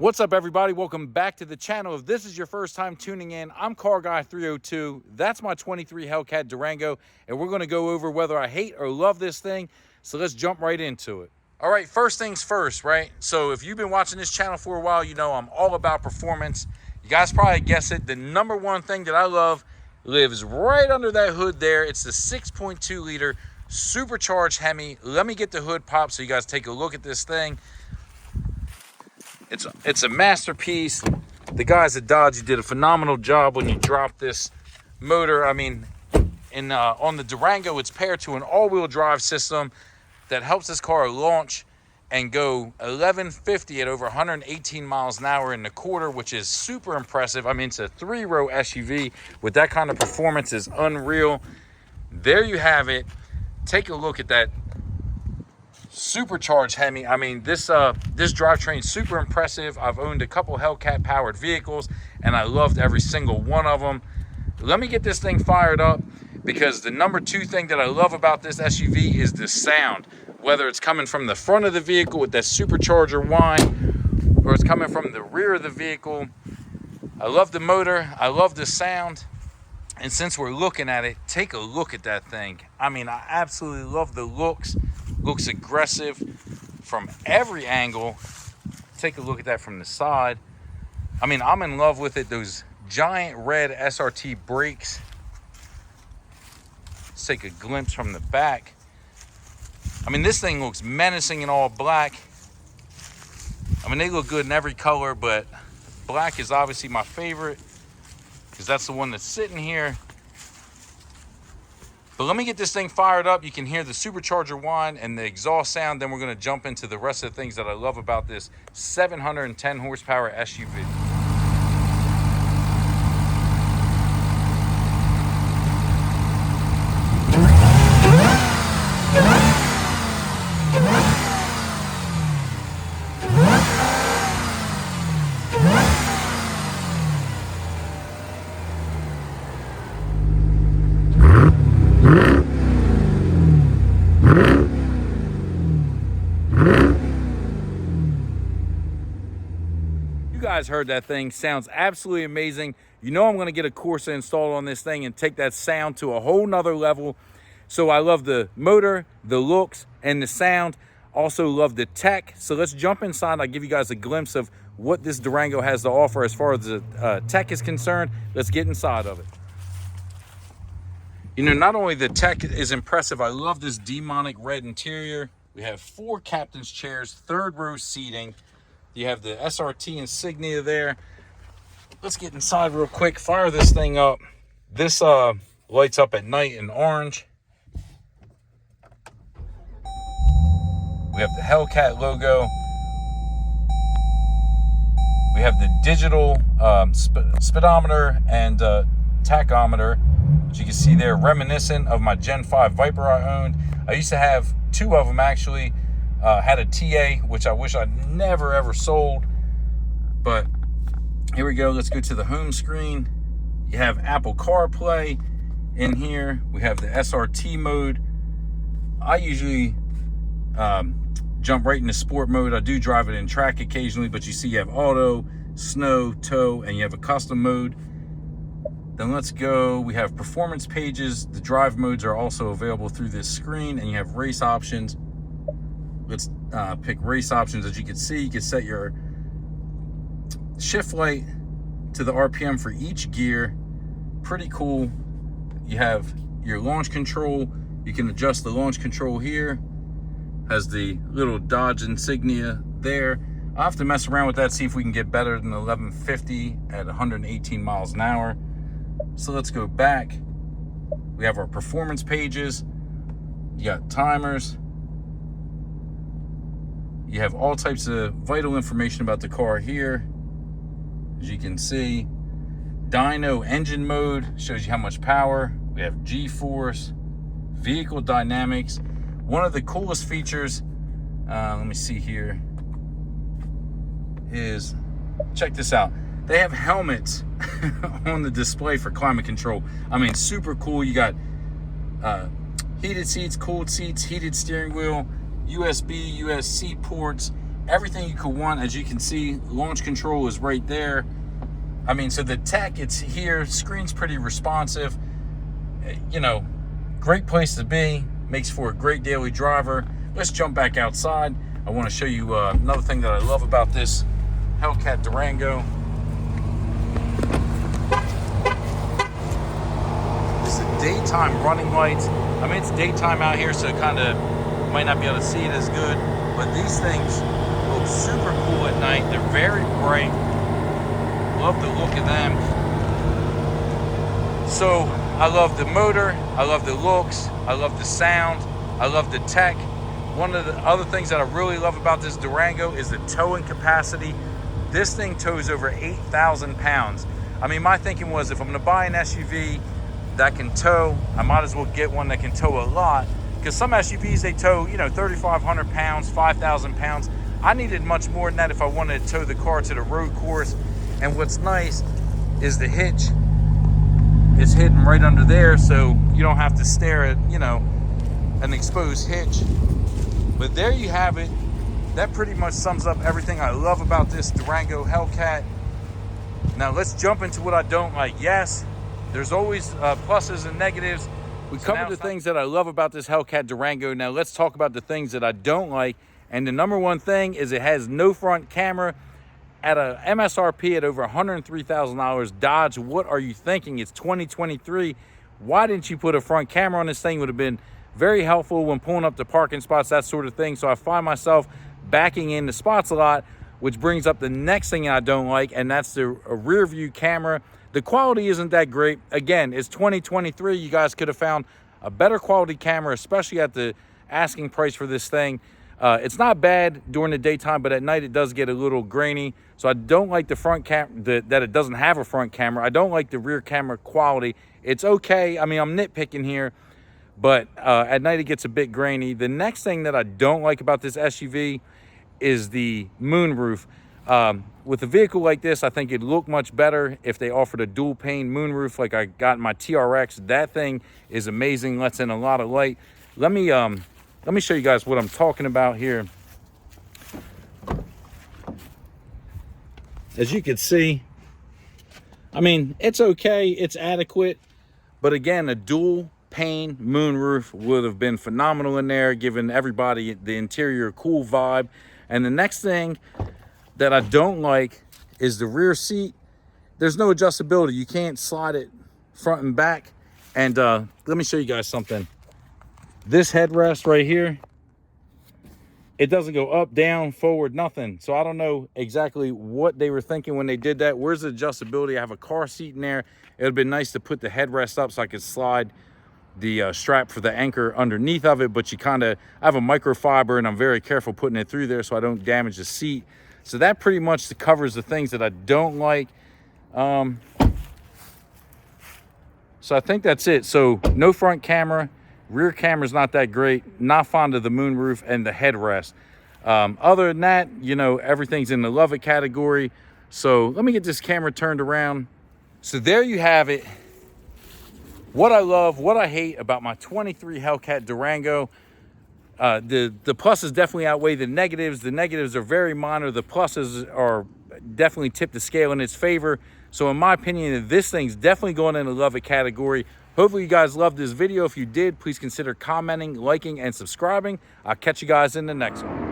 What's up, everybody? Welcome back to the channel. If this is your first time tuning in, I'm Car Guy 302. That's my 23 Hellcat Durango, and we're going to go over whether I hate or love this thing. So let's jump right into it. All right, first things first, right? So if you've been watching this channel for a while, you know I'm all about performance. You guys probably guessed it. The number one thing that I love lives right under that hood there. It's the 6.2 liter supercharged Hemi. Let me get the hood pop so you guys take a look at this thing. It's a masterpiece. The guys at Dodge, you did a phenomenal job when you dropped this motor. I mean, on the Durango, it's paired to an all-wheel drive system that helps this car launch and go 1150 at over 118 miles an hour in the quarter, which is super impressive. I mean, it's a three-row SUV with that kind of performance is unreal. There you have it. Take a look at that supercharged Hemi. I mean, this drivetrain is super impressive. I've owned a couple Hellcat powered vehicles and I loved every single one of them. Let me get this thing fired up, because the number two thing that I love about this SUV is the sound. Whether it's coming from the front of the vehicle with that supercharger whine, or it's coming from the rear of the vehicle, I love the motor, I love the sound. And since we're looking at it, take a look at that thing. I mean, I absolutely love the looks. Looks aggressive from every angle. Take a look at that from the side. I mean, I'm in love with it. Those giant red SRT brakes. Let's take a glimpse from the back. I mean, this thing looks menacing in all black. I mean, they look good in every color, but black is obviously my favorite because that's the one that's sitting here. But let me get this thing fired up. You can hear the supercharger whine and the exhaust sound. Then we're going to jump into the rest of the things that I love about this 710 horsepower SUV. Guys heard that thing. Sounds absolutely amazing. You know I'm going to get a Corsa installed on this thing and take that sound to a whole nother level. So I love the motor, the looks, and the sound. Also love the tech. So let's jump inside. I'll give you guys a glimpse of what this Durango has to offer as far as the tech is concerned. Let's get inside of it. You know, not only the tech is impressive, I love this demonic red interior. We have 4 captain's chairs, 3rd row seating. You have the SRT insignia there. Let's get inside real quick. Fire this thing up. This lights up at night in orange. We have the Hellcat logo. We have the digital speedometer and tachometer, which you can see there, reminiscent of my Gen 5 Viper I owned. I used to have 2 of them actually. Had a TA, which I wish I'd never ever sold. But here we go. Let's go to the home screen. You have Apple CarPlay in here. We have the SRT mode. I usually jump right into sport mode. I do drive it in track occasionally, but you see you have auto, snow, tow, and you have a custom mode. Then let's go. We have performance pages. The drive modes are also available through this screen, and you have race options. Let's pick race options. As you can see, you can set your shift light to the RPM for each gear. Pretty cool. You have your launch control. You can adjust the launch control here. Has the little Dodge insignia there. I'll have to mess around with that, see if we can get better than 1150 at 118 miles an hour. So let's go back. We have our performance pages. You got timers. You have all types of vital information about the car here. As you can see, dyno engine mode shows you how much power. We have G-force, vehicle dynamics. One of the coolest features, let me see here, is, check this out. They have helmets on the display for climate control. I mean, super cool. You got heated seats, cooled seats, heated steering wheel, USB, USB-C ports, everything you could want. As you can see, launch control is right there. I mean, so the tech, it's here. Screen's pretty responsive. You know, great place to be. Makes for a great daily driver. Let's jump back outside. I want to show you another thing that I love about this Hellcat Durango. This is daytime running lights. I mean, it's daytime out here, so it kind of might not be able to see it as good, but these things look super cool at night. They're very bright. Love the look of them. So I love the motor, I love the looks, I love the sound, I love the tech. One of the other things that I really love about this Durango is the towing capacity. This thing tows over 8,000 pounds. I mean, my thinking was, if I'm gonna buy an SUV that can tow, I might as well get one that can tow a lot, because some SUVs, they tow, you know, 3,500 pounds, 5,000 pounds. I needed much more than that if I wanted to tow the car to the road course. And what's nice is the hitch is hidden right under there, so you don't have to stare at, you know, an exposed hitch. But there you have it. That pretty much sums up everything I love about this Durango Hellcat. Now let's jump into what I don't like. Yes, there's always pluses and negatives. We covered the things that I love about this Hellcat Durango. Now let's talk about the things that I don't like. And the number one thing is it has no front camera. At a MSRP at over $103,000, Dodge, what are you thinking? It's 2023. Why didn't you put a front camera on this thing? Would have been very helpful when pulling up the parking spots, that sort of thing. So I find myself backing in the spots a lot, which brings up the next thing I don't like, and that's the rear view camera. The quality isn't that great. Again, it's 2023. You guys could have found a better quality camera, especially at the asking price for this thing. It's not bad during the daytime, but at night it does get a little grainy. So I don't like the front camera, that it doesn't have a front camera. I don't like the rear camera quality. It's okay. I mean, I'm nitpicking here, but at night it gets a bit grainy. The next thing that I don't like about this SUV is the moonroof. With a vehicle like this, I think it'd look much better if they offered a dual pane moonroof like I got in my TRX. That thing is amazing, lets in a lot of light. Let me show you guys what I'm talking about here. As you can see, I mean, it's okay, it's adequate, but again, a dual pane moonroof would have been phenomenal in there, giving everybody the interior cool vibe. And the next thing that I don't like is the rear seat. There's no adjustability. You can't slide it front and back. And let me show you guys something. This headrest right here, it doesn't go up, down, forward, nothing. So I don't know exactly what they were thinking when they did that. Where's the adjustability? I have a car seat in there. It would have been nice to put the headrest up so I could slide the strap for the anchor underneath of it, but I have a microfiber and I'm very careful putting it through there so I don't damage the seat. So that pretty much covers the things that I don't like. So I think that's it. So no front camera. Rear camera's not that great. Not fond of the moonroof and the headrest. Other than that, you know, everything's in the love it category. So let me get this camera turned around. So there you have it. What I love, what I hate about my 23 Hellcat Durango. The pluses definitely outweigh the negatives. The negatives are very minor. The pluses are definitely tip the scale in its favor. So in my opinion, this thing's definitely going in the love it category. Hopefully you guys loved this video. If you did, please consider commenting, liking, and subscribing. I'll catch you guys in the next one.